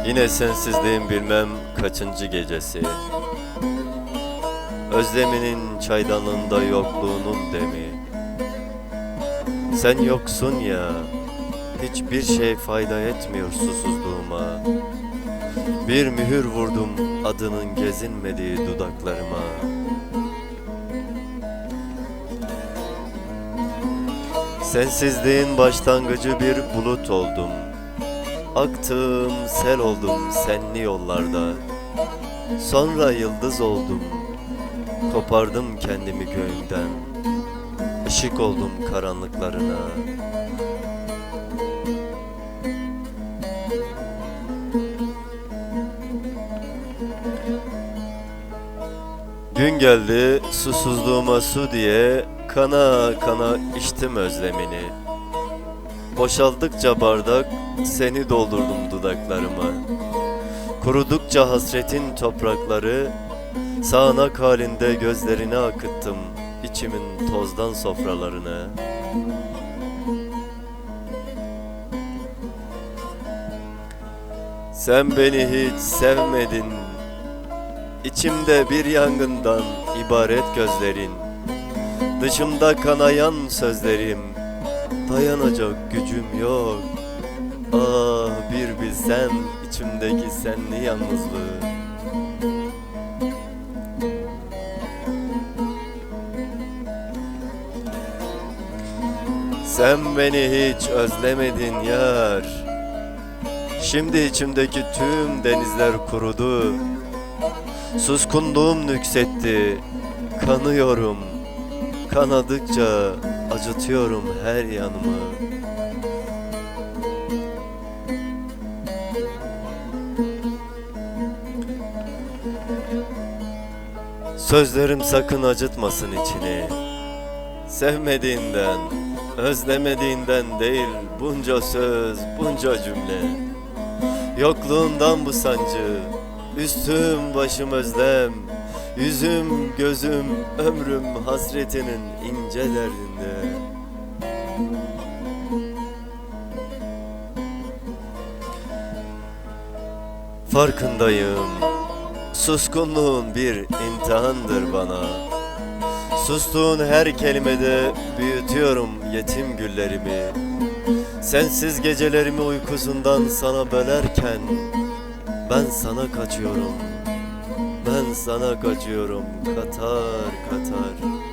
Yine sensizliğin bilmem kaçıncı gecesi. Özleminin çaydanlığında yokluğunun demi. Sen yoksun ya, hiçbir şey fayda etmiyor susuzluğuma. Bir mühür vurdum adının gezinmediği dudaklarıma. Sensizliğin başlangıcı bir bulut oldum. Aktım, sel oldum senli yollarda. Sonra yıldız oldum. Kopardım kendimi göğümden. Işık oldum karanlıklarına. Gün geldi susuzluğuma su diye kana kana içtim özlemini. Boşaldıkça bardak seni doldurdum dudaklarıma. Kurudukça hasretin toprakları sağanak halinde gözlerine akıttım içimin tozdan sofralarını. Sen beni hiç sevmedin. İçimde bir yangından ibaret gözlerin. Dışımda kanayan sözlerim. Dayanacak gücüm yok. Ah bir bilsen içimdeki senli yalnızlığı. Sen beni hiç özlemedin yar. Şimdi içimdeki tüm denizler kurudu. Suskunluğum nüksetti. Kanıyorum. Kanadıkça acıtıyorum her yanımı. Sözlerim sakın acıtmasın içini. Sevmediğinden, özlemediğinden değil bunca söz, bunca cümle. Yokluğundan bu sancı, üstüm başım özlem. Yüzüm gözüm ömrüm hasretinin ince derdinde. Farkındayım, suskunluğun bir imtihandır bana. Sustuğun her kelimede büyütüyorum yetim güllerimi. Sensiz gecelerimi uykusundan sana bölerken ben sana kaçıyorum. Ben sana kaçıyorum katar katar.